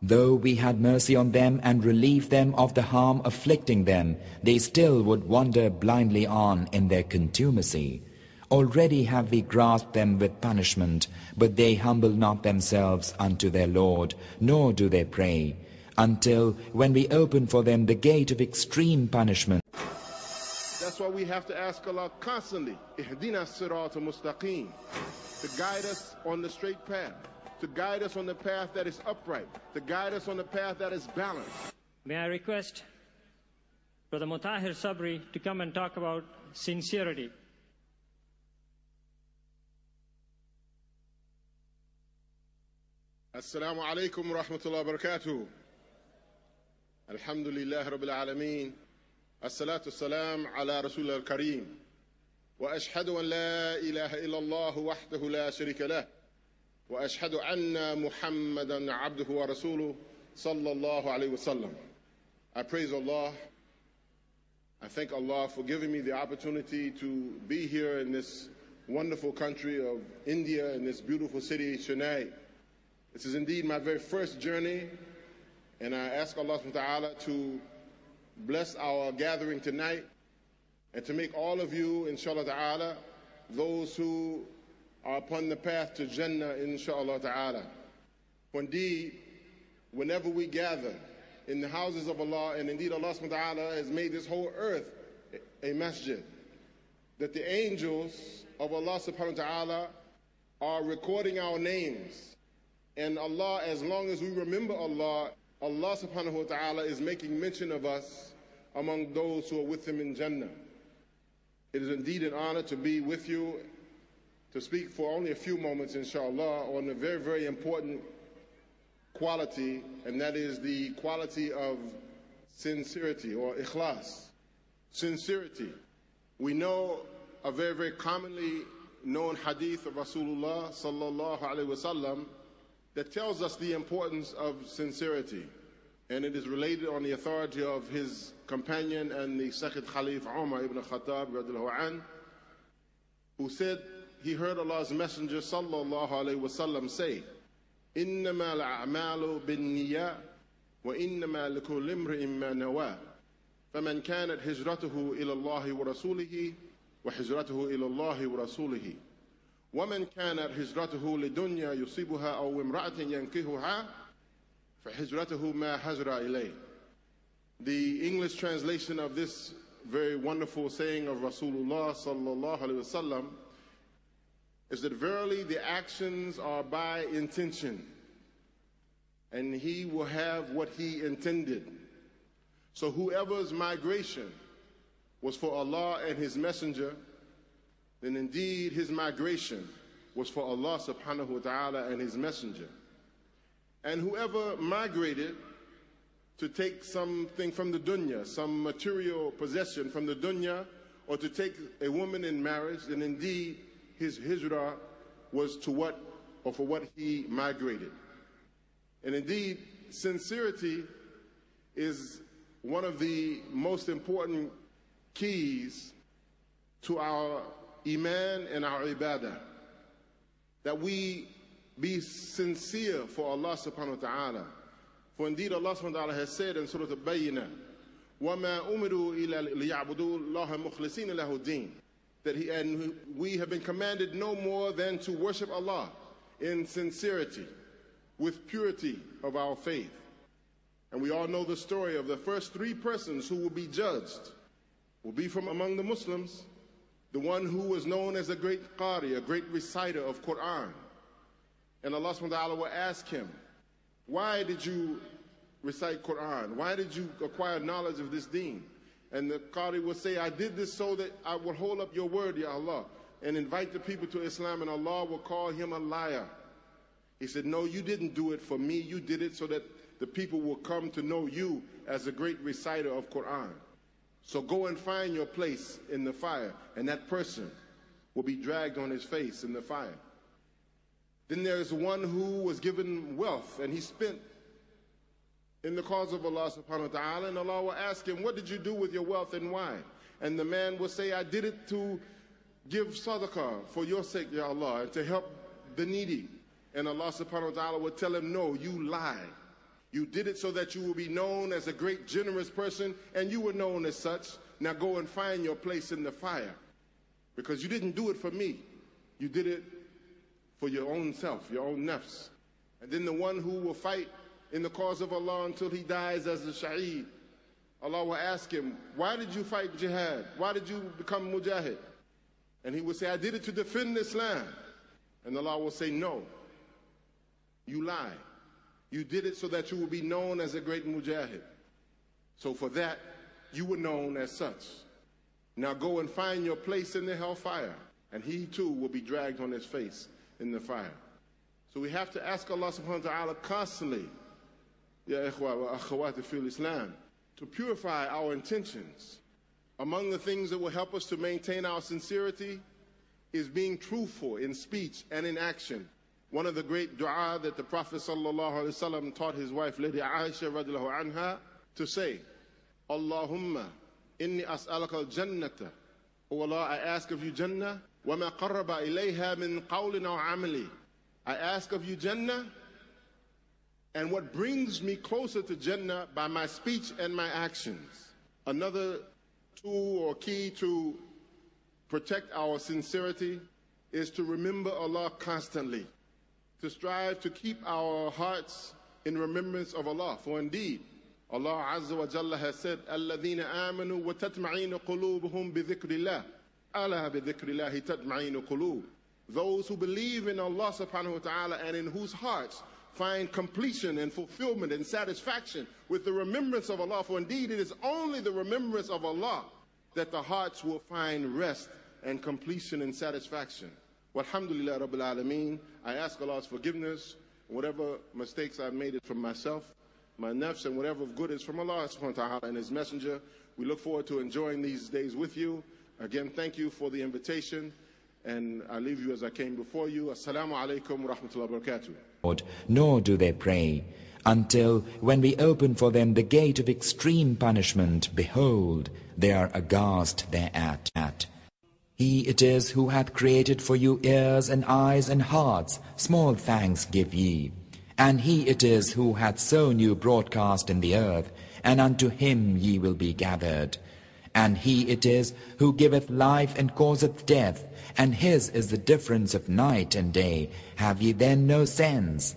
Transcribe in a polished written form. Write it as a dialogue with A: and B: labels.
A: Though we had mercy on them and relieved them of the harm afflicting them, they still would wander blindly on in their contumacy. Already have we grasped them with punishment, but they humble not themselves unto their Lord, nor do they pray, until when we open for them the gate of extreme punishment.
B: That's why we have to ask Allah constantly, Ihdina as-sirata mustaqim, to guide us on the straight path, to guide us on the path that is upright, to guide us on the path that is balanced.
C: May I request Brother Mutahir Sabri to come and talk about sincerity.
B: Assalamu alaikum wa rahmatullahi wa barakatuh. Alhamdulillah rabbil alameen. As-salatu as-salam ala Rasulullah al-Kareem. Wa ashhadu an la ilaha illallah wahdahu la sharika lah. Wa ashhadu anna Muhammadan abduhu wa rasuluh sallallahu alayhi wa sallam. I praise Allah. I thank Allah for giving me the opportunity to be here in this wonderful country of India, in this beautiful city, Chennai. This is indeed my very first journey, and I ask Allah subhanahu wa ta'ala to bless our gathering tonight and to make all of you, inshallah ta'ala, those who are upon the path to Jannah, inshallah ta'ala. For indeed, whenever we gather in the houses of Allah, and indeed Allah subhanahu wa ta'ala has made this whole earth a masjid, that the angels of Allah subhanahu wa ta'ala are recording our names. And Allah, as long as we remember Allah, Allah subhanahu wa ta'ala is making mention of us among those who are with Him in Jannah. It is indeed an honor to be with you, to speak for only a few moments, inshallah, on a very, very important quality, and that is the quality of sincerity, or ikhlas. Sincerity. We know a very, very commonly known hadith of Rasulullah sallallahu alaihi wasallam that tells us the importance of sincerity. And it is related on the authority of his companion and the second Khalif Umar ibn Khattab radiallahu anh, who said he heard Allah's Messenger sallallahu alayhi wasallam say, إِنَّمَا الْأَعْمَالُ بِالنِّيَّةِ وَإِنَّمَا لِكُلِّ امْرِئٍ مَّا نَوَىٰ فَمَنْ كَانَتْ هِجْرَتُهُ إِلَى اللَّهِ وَرَسُولِهِ وَهِجْرَتُهُ إِلَى اللَّهِ وَرَسُولِهِ ومن كانت هجرته لدنيا يصيبها أو امرأة ينكحها فهجرته ما هجر إليه. The English translation of this very wonderful saying of Rasulullah sallallahu alaihi wasallam is that verily the actions are by intention, and he will have what he intended. So whoever's migration was for Allah and His Messenger, then indeed his migration was for Allah subhanahu wa ta'ala and His Messenger. And whoever migrated to take something from the dunya, some material possession from the dunya, or to take a woman in marriage, then indeed his hijrah was to what, or for what he migrated. And indeed, sincerity is one of the most important keys to our Iman and our ibadah, that we be sincere for Allah subhanahu wa ta'ala. For indeed Allah subhanahu wa ta'ala has said in Surah Al-Bayyinah, وَمَا أُمِرُوا إِلَّا لِيَعْبُدُوا اللَّهَ مُخْلِصِينَ لَهُ الدِّينَ, that we have been commanded no more than to worship Allah in sincerity, with purity of our faith. And we all know the story of the first three persons who will be judged, will be from among the Muslims. The one who was known as a great qari, a great reciter of Quran. And Allah subhanahu wa ta'ala will ask him, why did you recite Quran? Why did you acquire knowledge of this deen? And the qari will say, I did this so that I would hold up your word, Ya Allah, and invite the people to Islam, and Allah will call him a liar. He said, no, you didn't do it for me. You did it so that the people will come to know you as a great reciter of Quran. So go and find your place in the fire, and that person will be dragged on his face in the fire. Then there's one who was given wealth, and he spent in the cause of Allah subhanahu wa ta'ala, and Allah will ask him, what did you do with your wealth and why? And the man will say, I did it to give sadaqah for your sake, Ya Allah, and to help the needy. And Allah subhanahu wa ta'ala will tell him, no, you lie. You did it so that you will be known as a great, generous person, and you were known as such. Now go and find your place in the fire. Because you didn't do it for me. You did it for your own self, your own nafs. And then the one who will fight in the cause of Allah until he dies as a shaheed, Allah will ask him, why did you fight jihad? Why did you become mujahid? And he will say, I did it to defend Islam. And Allah will say, no, you lie. You did it so that you will be known as a great mujahid. So for that, you were known as such. Now go and find your place in the hellfire. And he too will be dragged on his face in the fire. So we have to ask Allah subhanahu wa ta'ala constantly, Ya ikhwa wa akhawati fil Islam, to purify our intentions. Among the things that will help us to maintain our sincerity is being truthful in speech and in action. One of the great dua that the Prophet ﷺ taught his wife, Lady Aisha radiallahu anha, to say, Allahumma inni as'alaka al-jannata. O Allah, I ask of you Jannah, wa ma qarraba ilayha min qawlin aw amali. I ask of you Jannah, and what brings me closer to Jannah by my speech and my actions. Another tool or key to protect our sincerity is to remember Allah constantly, to strive to keep our hearts in remembrance of Allah. For indeed, Allah Azza wa Jalla has said, الَّذِينَ آمَنُوا وَتَتْمَعِينُ قُلُوبُهُم بِذِكْرِ اللَّهِ أَلَا بِذِكْرِ اللَّهِ تَتْمَعِينُ قُلُوبُ. Those who believe in Allah subhanahu wa ta'ala and in whose hearts find completion and fulfillment and satisfaction with the remembrance of Allah. For indeed, it is only the remembrance of Allah that the hearts will find rest and completion and satisfaction. Walhamdulillah Rabbil Alameen. I ask Allah's forgiveness. Whatever mistakes I've made is from myself, my nafs, and whatever good is from Allah subhanahu wa ta'ala and His Messenger. We look forward to enjoying these days with you. Again, thank you for the invitation. And I leave you as I came before you. Assalamu alaikum wa rahmatullahi wa barakatuh.
A: Nor do they pray, until when we open for them the gate of extreme punishment, behold, they are aghast thereat. He it is who hath created for you ears and eyes and hearts, small thanks give ye. And he it is who hath sown you broadcast in the earth, and unto him ye will be gathered. And he it is who giveth life and causeth death, and his is the difference of night and day. Have ye then no sense?